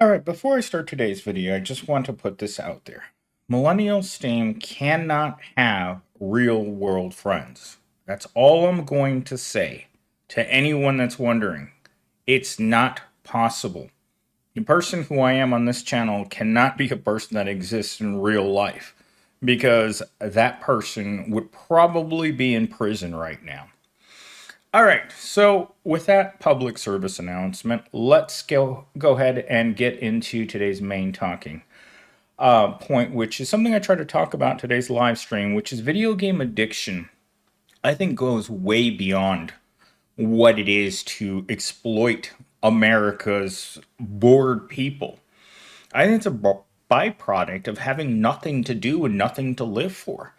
Alright, before I start today's video, I just want to put this out there. Millennial STEAM cannot have real world friends. That's all I'm going to say to anyone that's wondering. It's not possible. The person who I am on this channel cannot be a person that exists in real life because that person would probably be in prison right now. All right, so with that public service announcement, let's go ahead and get into today's main talking point, which is something I try to talk about in today's live stream, which is video game addiction. I think goes way beyond what it is to exploit America's bored people. I think it's a byproduct of having nothing to do and nothing to live for.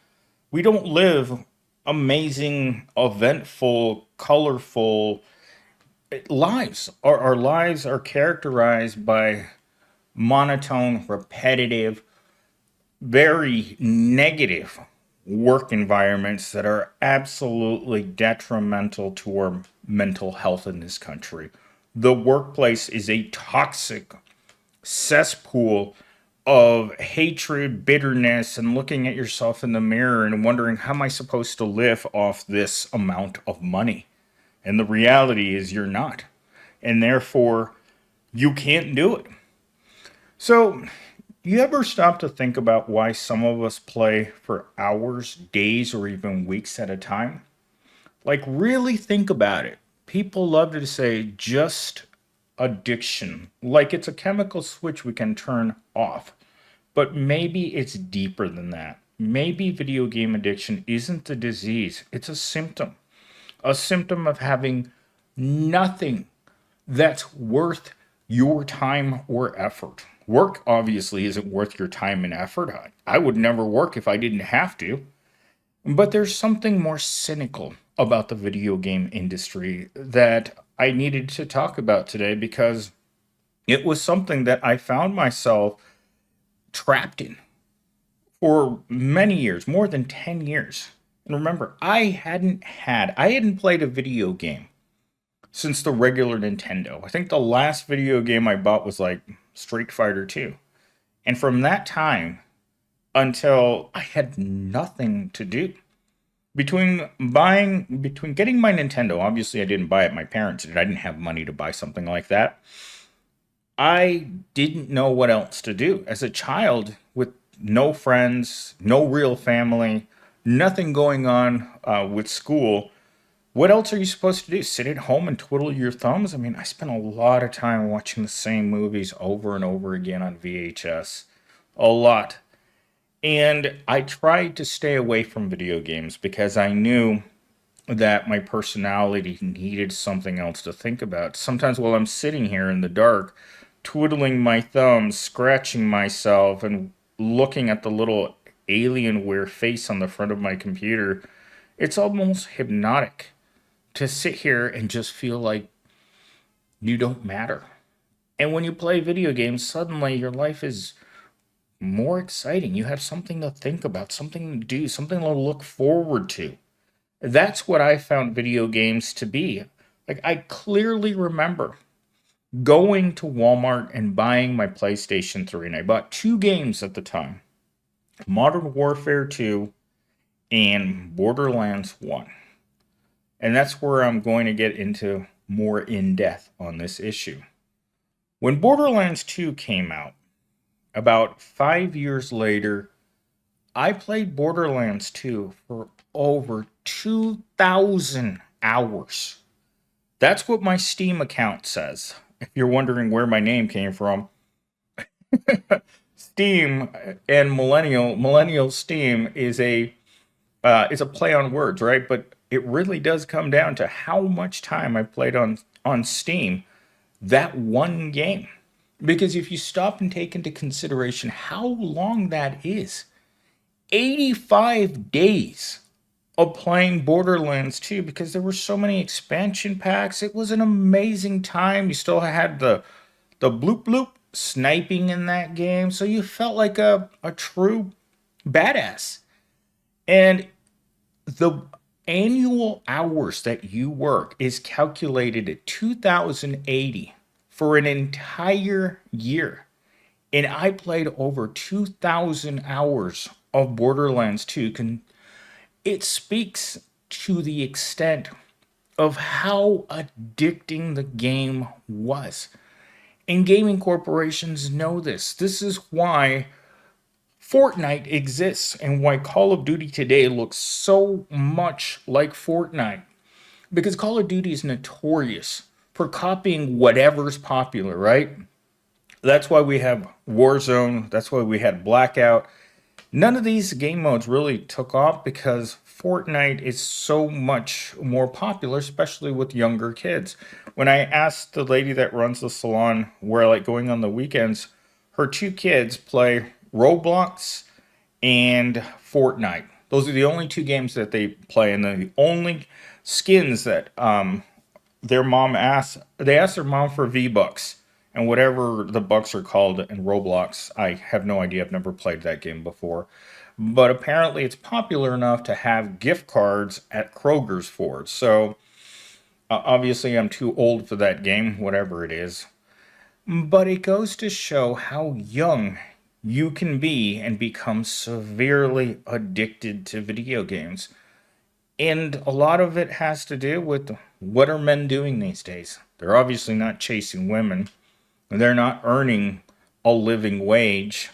We don't live amazing, eventful, colorful lives. Our lives are characterized by monotone, repetitive, very negative work environments that are absolutely detrimental to our mental health in this country. The workplace is a toxic cesspool of hatred, bitterness, and looking at yourself in the mirror and wondering, how am I supposed to live off this amount of money? And the reality is you're not. And therefore, you can't do it. So, you ever stop to think about why some of us play for hours, days, or even weeks at a time? Like, really think about it. People love to say just addiction, like it's a chemical switch we can turn off. But maybe it's deeper than that. Maybe video game addiction isn't a disease, it's a symptom of having nothing that's worth your time or effort. Work obviously isn't worth your time and effort. I would never work if I didn't have to. But there's something more cynical about the video game industry that I needed to talk about today because it was something that I found myself trapped in for many years, more than 10 years. And remember, I hadn't played a video game since the regular Nintendo. I think the last video game I bought was like Street Fighter 2. And from that time until I had nothing to do, between getting my Nintendo, obviously I didn't buy it, my parents did. I didn't have money to buy something like that. I didn't know what else to do. As a child with no friends, no real family, nothing going on with school, what else are you supposed to do? Sit at home and twiddle your thumbs? I mean, I spent a lot of time watching the same movies over and over again on VHS. A lot. And I tried to stay away from video games because I knew that my personality needed something else to think about. Sometimes while I'm sitting here in the dark, twiddling my thumbs, scratching myself, and looking at the little Alienware face on the front of my computer, it's almost hypnotic to sit here and just feel like you don't matter. And when you play video games, suddenly your life is more exciting. You have something to think about, something to do, something to look forward to. That's what I found video games to be. Like, I clearly remember going to Walmart and buying my PlayStation 3, and I bought two games at the time, Modern Warfare 2 and Borderlands 1. And that's where I'm going to get into more in depth on this issue. When Borderlands 2 came out, about 5 years later, I played Borderlands 2 for over 2,000 hours. That's what my Steam account says. If you're wondering where my name came from, Steam and millennial Steam is it's a play on words, right? But it really does come down to how much time I played on Steam that one game. Because if you stop and take into consideration how long that is, 85 days of playing Borderlands 2, because there were so many expansion packs. It was an amazing time. You still had the bloop bloop sniping in that game, so you felt like a true badass. And the annual hours that you work is calculated at 2,080 for an entire year. And I played over 2,000 hours of Borderlands 2. It speaks to the extent of how addicting the game was. And gaming corporations know this. This is why Fortnite exists and why Call of Duty today looks so much like Fortnite. Because Call of Duty is notorious for copying whatever's popular, right? That's why we have Warzone. That's why we had Blackout. None of these game modes really took off because Fortnite is so much more popular, especially with younger kids. When I asked the lady that runs the salon where, like, going on the weekends, her two kids play Roblox and Fortnite. Those are the only two games that they play, and the only skins that their mom asked. They asked their mom for V-Bucks and whatever the bucks are called in Roblox. I have no idea. I've never played that game before. But apparently it's popular enough to have gift cards at Kroger's for it. So obviously I'm too old for that game, whatever it is. But it goes to show how young you can be and become severely addicted to video games. And a lot of it has to do with what are men doing these days. They're obviously not chasing women. They're not earning a living wage.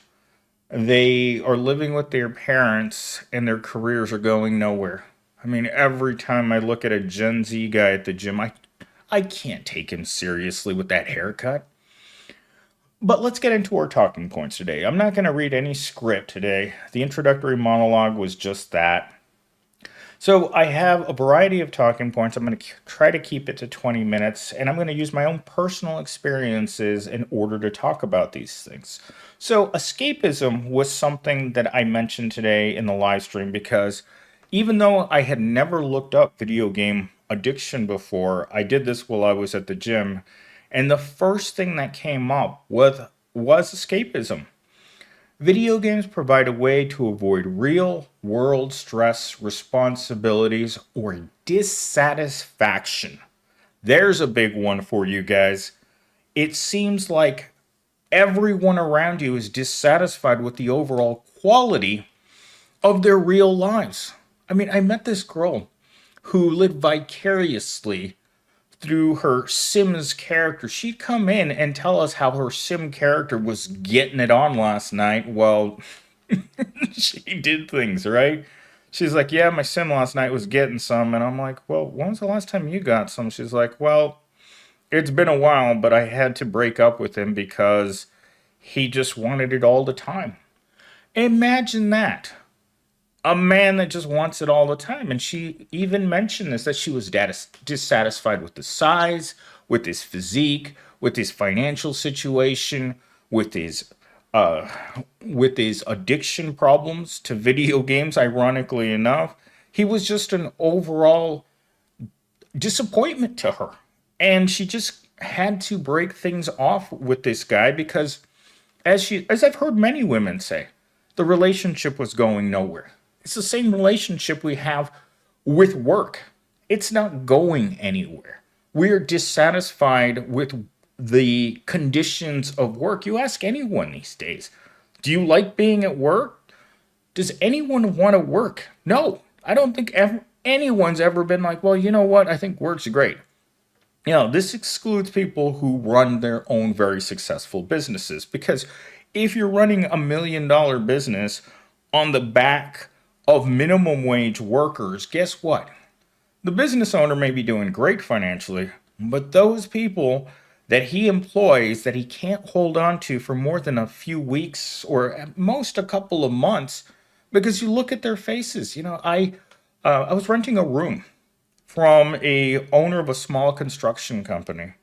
They are living with their parents and their careers are going nowhere. I mean, every time I look at a Gen Z guy at the gym, I can't take him seriously with that haircut. But let's get into our talking points today. I'm not going to read any script today. The introductory monologue was just that. So I have a variety of talking points. I'm going to try to keep it to 20 minutes, and I'm going to use my own personal experiences in order to talk about these things. So escapism was something that I mentioned today in the live stream because even though I had never looked up video game addiction before, I did this while I was at the gym, and the first thing that came up was escapism. Video games provide a way to avoid real-world stress, responsibilities, or dissatisfaction. There's a big one for you guys. It seems like everyone around you is dissatisfied with the overall quality of their real lives. I mean, I met this girl who lived vicariously through her Sims character. She'd come in and tell us how her Sim character was getting it on last night while she did things, right? She's like, yeah, my Sim last night was getting some. And I'm like, well, when was the last time you got some? She's like, well, it's been a while, but I had to break up with him because he just wanted it all the time. Imagine that. A man that just wants it all the time. And she even mentioned this, that she was dissatisfied with the size, with his physique, with his financial situation, with his addiction problems to video games. Ironically enough, he was just an overall disappointment to her, and she just had to break things off with this guy because, as I've heard many women say, the relationship was going nowhere. It's the same relationship we have with work. It's not going anywhere. We're dissatisfied with the conditions of work. You ask anyone these days, do you like being at work? Does anyone want to work? No, I don't think anyone's ever been like, well, you know what? I think work's great. You know, this excludes people who run their own very successful businesses, because if you're running $1 million business on the back of minimum wage workers, guess what? The business owner may be doing great financially, but those people that he employs that he can't hold on to for more than a few weeks or at most a couple of months, because you look at their faces. You know, I was renting a room from a owner of a small construction company.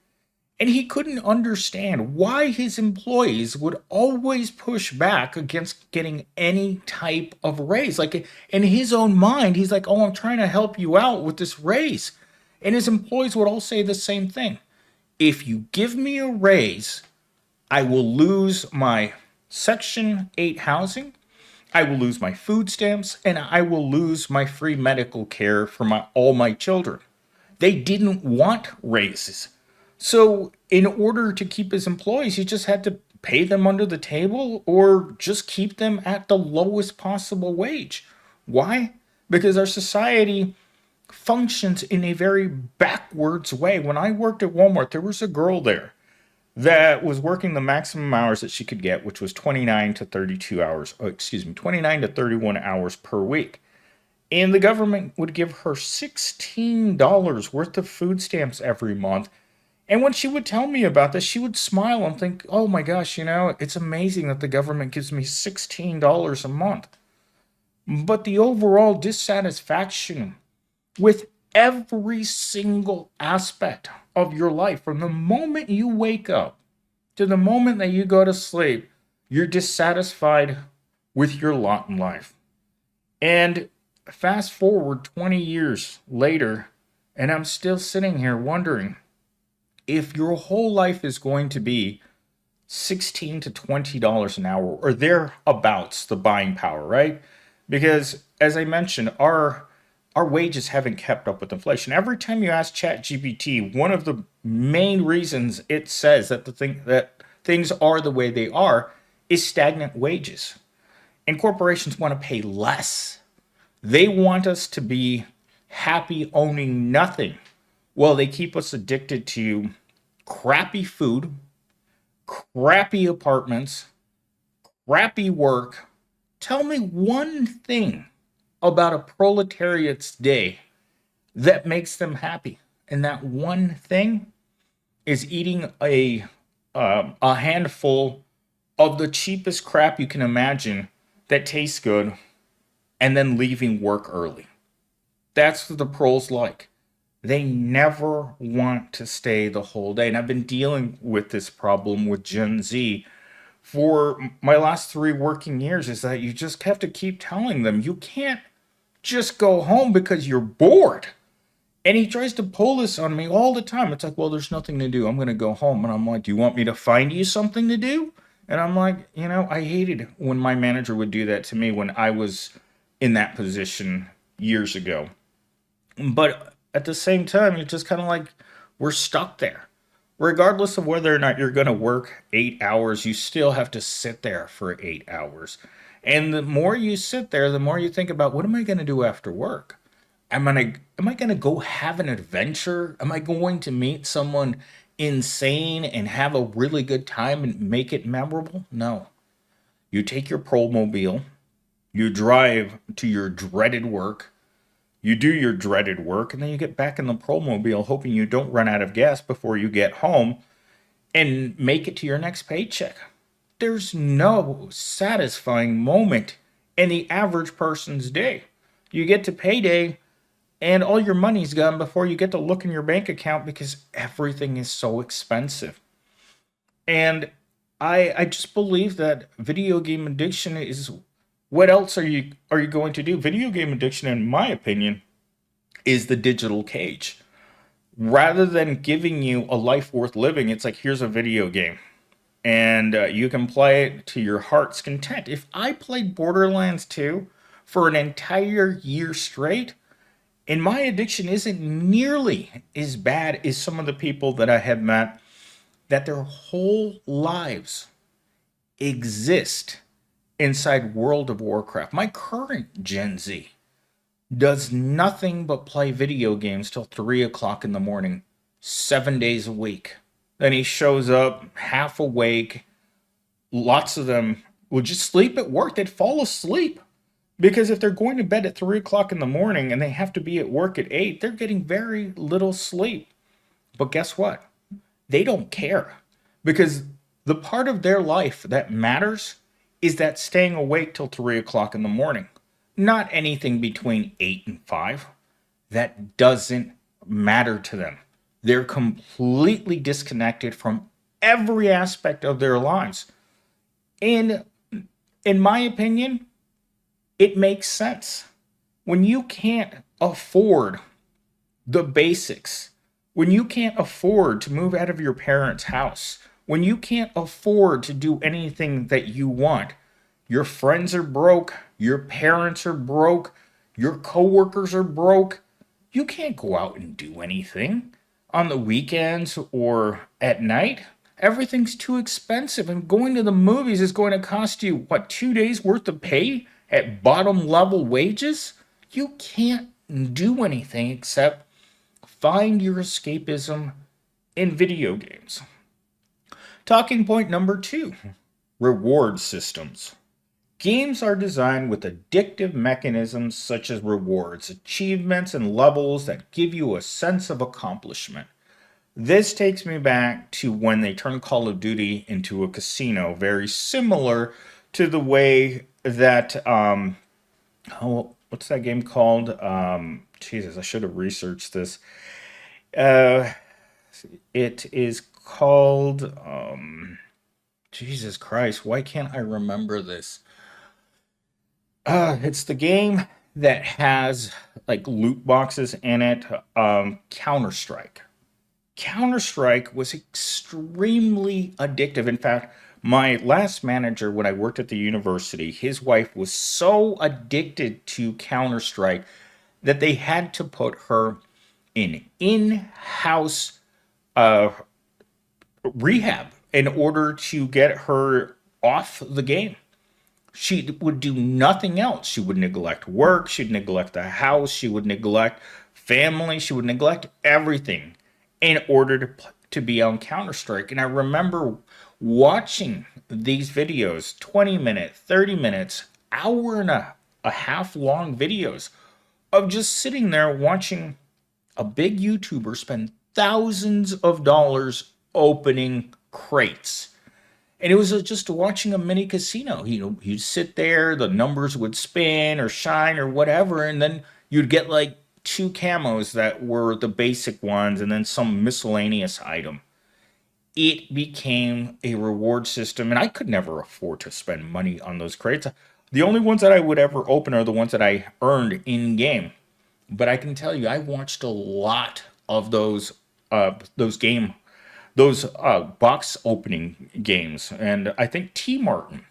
And he couldn't understand why his employees would always push back against getting any type of raise. Like, in his own mind, he's like, oh, I'm trying to help you out with this raise. And his employees would all say the same thing. If you give me a raise, I will lose my Section 8 housing, I will lose my food stamps, and I will lose my free medical care for all my children. They didn't want raises. So, in order to keep his employees, he just had to pay them under the table or just keep them at the lowest possible wage. Why? Because our society functions in a very backwards way. When I worked at Walmart, there was a girl there that was working the maximum hours that she could get, which was 29 to 32 hours, 29 to 31 hours per week. And the government would give her $16 worth of food stamps every month. And when she would tell me about this, she would smile and think, oh my gosh, it's amazing that the government gives me $16 a month. But the overall dissatisfaction with every single aspect of your life, from the moment you wake up to the moment that you go to sleep, you're dissatisfied with your lot in life. And fast forward 20 years later, and I'm still sitting here wondering if your whole life is going to be $16 to $20 an hour or thereabouts, the buying power, right? Because as I mentioned, our wages haven't kept up with inflation. Every time you ask ChatGPT, one of the main reasons it says that that things are the way they are is stagnant wages. And corporations want to pay less. They want us to be happy owning nothing. Well, they keep us addicted to crappy food, crappy apartments, crappy work. Tell me one thing about a proletariat's day that makes them happy. And that one thing is eating a handful of the cheapest crap you can imagine that tastes good and then leaving work early. That's what the proles like. They never want to stay the whole day. And I've been dealing with this problem with Gen Z for my last 3 working years, is that you just have to keep telling them you can't just go home because you're bored. And he tries to pull this on me all the time. It's like, well, there's nothing to do. I'm going to go home. And I'm like, do you want me to find you something to do? And I'm like, I hated when my manager would do that to me when I was in that position years ago. But at the same time, it's just kind of like we're stuck there. Regardless of whether or not you're going to work 8 hours, you still have to sit there for 8 hours. And the more you sit there, the more you think about, what am I going to do after work? Am I going to go have an adventure? Am I going to meet someone insane and have a really good time and make it memorable? No. You take your Promobile, you drive to your dreaded work, you do your dreaded work, and then you get back in the Promobile hoping you don't run out of gas before you get home and make it to your next paycheck. There's no satisfying moment in the average person's day. You get to payday and all your money's gone before you get to look in your bank account because everything is so expensive. And I just believe that video game addiction is, what else are you going to do? Video game addiction, in my opinion, is the digital cage. Rather than giving you a life worth living, it's like, here's a video game. And you can play it to your heart's content. If I played Borderlands 2 for an entire year straight, and my addiction isn't nearly as bad as some of the people that I have met that their whole lives exist inside World of Warcraft. My current Gen Z does nothing but play video games till 3 o'clock in the morning, 7 days a week. Then he shows up half awake. Lots of them will just sleep at work. They'd fall asleep. Because if they're going to bed at 3 o'clock in the morning and they have to be at work at 8, they're getting very little sleep. But guess what? They don't care. Because the part of their life that matters is that staying awake till 3 o'clock in the morning. Not anything between 8 and 5. That doesn't matter to them. They're completely disconnected from every aspect of their lives. And in my opinion, it makes sense. When you can't afford the basics, when you can't afford to move out of your parents' house, when you can't afford to do anything that you want, your friends are broke, your parents are broke, your coworkers are broke, you can't go out and do anything. on the weekends or at night, everything's too expensive. And going to the movies is going to cost you, what, 2 days worth of pay at bottom level wages? You can't do anything except find your escapism in video games. Talking point number 2, reward systems. Games are designed with addictive mechanisms such as rewards, achievements, and levels that give you a sense of accomplishment. This takes me back to when they turned Call of Duty into a casino, very similar to the way that, what's that game called? Jesus, I should have researched this. Uh, it is called, Jesus Christ, why can't I remember this? It's the game that has like loot boxes in it. Counter-Strike. Counter-Strike was extremely addictive. In fact, my last manager when I worked at the university, his wife was so addicted to Counter-Strike that they had to put her in in-house uh, rehab in order to get her off the game. She would do nothing else. She would neglect work. She'd neglect the house. She would neglect family. She would neglect everything in order to be on Counter-Strike. And I remember watching these videos, 20 minutes, 30 minutes, hour and a half long videos of just sitting there watching a big YouTuber spend thousands of dollars opening crates. And it was just watching a mini casino. You know, you'd sit there, the numbers would spin or shine or whatever, and then you'd get like 2 camos that were the basic ones and then some miscellaneous item. It became a reward system, and I could never afford to spend money on those crates. The only ones that I would ever open are the ones that I earned in game. But I can tell you, I watched a lot of those box opening games, and I think T. Martin,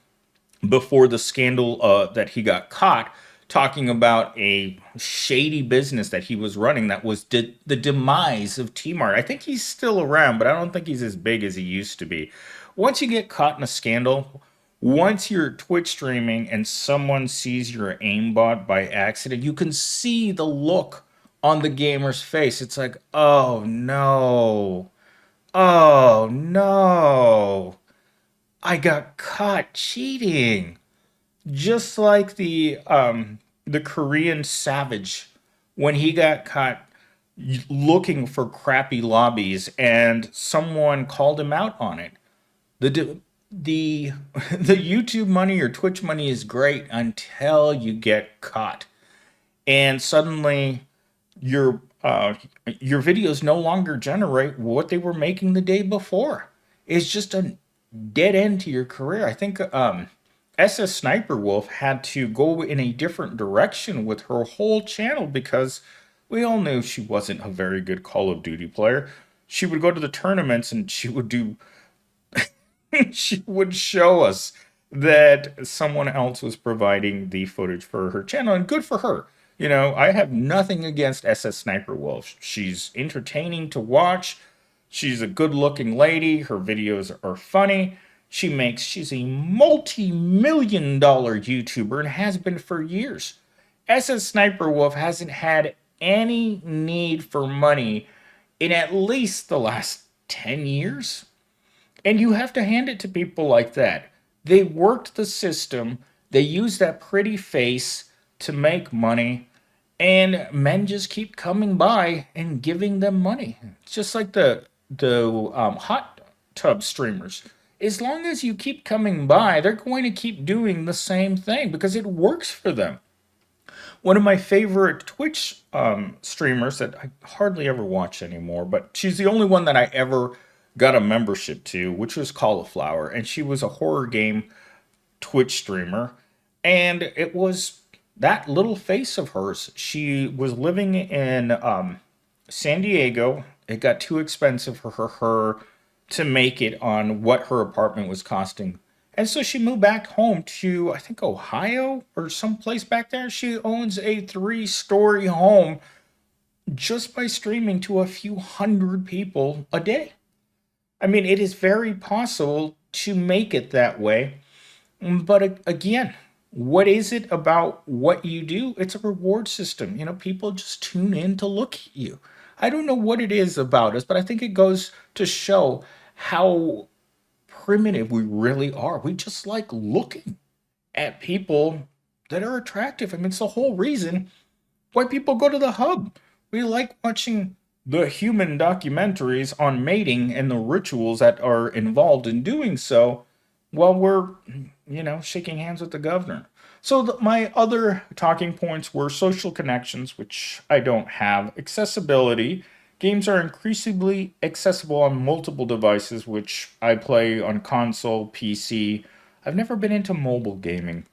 before the scandal that he got caught talking about a shady business that he was running, that was the demise of T. Martin. I think he's still around, but I don't think he's as big as he used to be. Once you get caught in a scandal, once you're Twitch streaming and someone sees your aimbot by accident, you can see the look on the gamer's face. It's like, oh no. Oh no. I got caught cheating. Just like the Korean savage when he got caught looking for crappy lobbies and someone called him out on it. The the the YouTube money or Twitch money is great until you get caught. And suddenly your videos no longer generate what they were making the day before. It's just a dead end to your career. I think SS Sniper Wolf had to go in a different direction with her whole channel because we all knew she wasn't a very good Call of Duty player. She would go to the tournaments and she would do she would show us that someone else was providing the footage for her channel, and good for her. You know, I have nothing against SS Sniper Wolf. She's entertaining to watch. She's a good-looking lady. Her videos are funny. She's a multi-million-dollar YouTuber and has been for years. SS Sniper Wolf hasn't had any need for money in at least the last 10 years. And you have to hand it to people like that. They worked the system, they used that pretty face to make money, and men just keep coming by and giving them money. It's just like the hot tub streamers. As long as you keep coming by, they're going to keep doing the same thing because it works for them. One of my favorite Twitch streamers that I hardly ever watch anymore, but she's the only one that I ever got a membership to, which was Cauliflower, and she was a horror game Twitch streamer, and it was that little face of hers. She was living in San Diego. It got too expensive for her to make it on what her apartment was costing. And so she moved back home to, I think, Ohio or someplace back there. She owns a 3-story home just by streaming to a few hundred people a day. I mean, it is very possible to make it that way. But again, what is it about what you do? It's a reward system. People just tune in to look at you. I don't know what it is about us, but I think it goes to show how primitive we really are. We just like looking at people that are attractive. I mean, it's the whole reason why people go to the hub. We like watching the human documentaries on mating and the rituals that are involved in doing so while we're, shaking hands with the governor. So my other talking points were social connections, which I don't have, accessibility. Games are increasingly accessible on multiple devices, which I play on console, PC. I've never been into mobile gaming.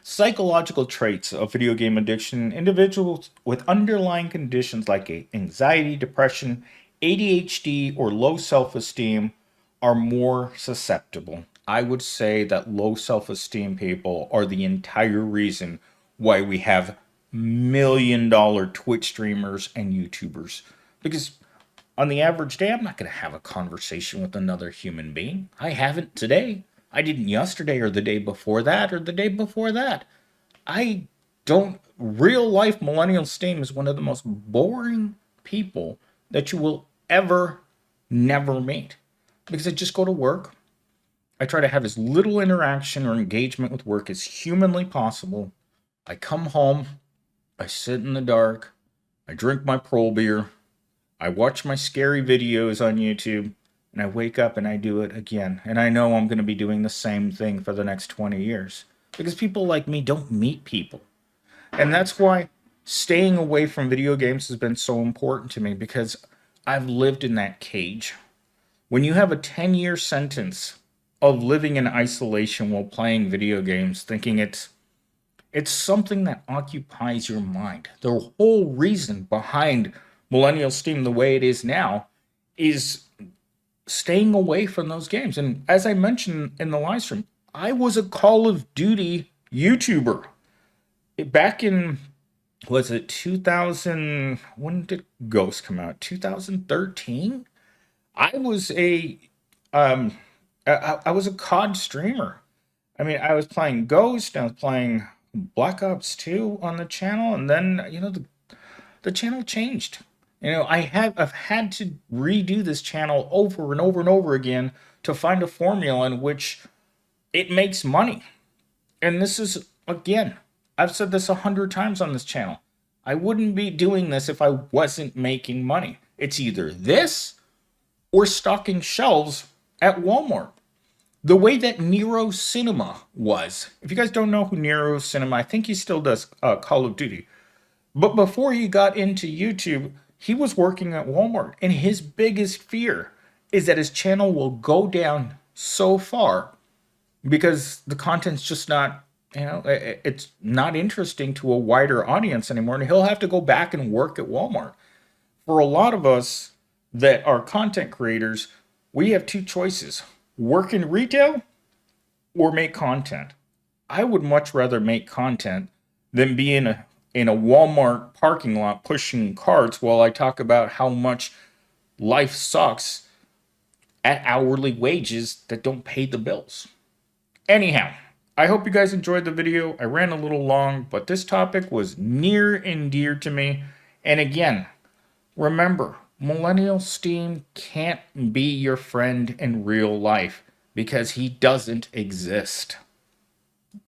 Psychological traits of video game addiction. Individuals with underlying conditions like anxiety, depression, ADHD, or low self esteem are more susceptible. I would say that low self esteem people are the entire reason why we have $1 million Twitch streamers and YouTubers. Because on the average day, I'm not going to have a conversation with another human being. I haven't today. I didn't yesterday or the day before that or the day before that. I don't. Real life millennial Steam is one of the most boring people that you will ever, never meet. Because I just go to work. I try to have as little interaction or engagement with work as humanly possible. I come home. I sit in the dark. I drink my Prol beer. I watch my scary videos on YouTube. And I wake up and I do it again. And I know I'm going to be doing the same thing for the next 20 years. Because people like me don't meet people. And that's why staying away from video games has been so important to me. Because I've lived in that cage. When you have a 10-year sentence of living in isolation while playing video games, thinking it's something that occupies your mind. The whole reason behind Millennial Steam the way it is now is staying away from those games. And as I mentioned in the live stream, I was a Call of Duty YouTuber. Back in, was it 2000, when did Ghost come out? 2013? I was I was a COD streamer. I mean, I was playing Ghost, I was playing Black Ops 2 on the channel, and then, the channel changed. I've had to redo this channel over and over and over again to find a formula in which it makes money. And this is, again, I've said this 100 times on this channel. I wouldn't be doing this if I wasn't making money. It's either this or stocking shelves at Walmart. The way that Nero Cinema was. If you guys don't know who Nero Cinema, I think he still does Call of Duty. But before he got into YouTube, he was working at Walmart. And his biggest fear is that his channel will go down so far because the content's just not, it's not interesting to a wider audience anymore. And he'll have to go back and work at Walmart. For a lot of us that are content creators, we have two choices: work in retail or make content. I would much rather make content than be in a Walmart parking lot pushing carts while I talk about how much life sucks at hourly wages that don't pay the bills. Anyhow, I hope you guys enjoyed the video. I ran a little long, but this topic was near and dear to me. And again, remember, Millennial Steam can't be your friend in real life because he doesn't exist.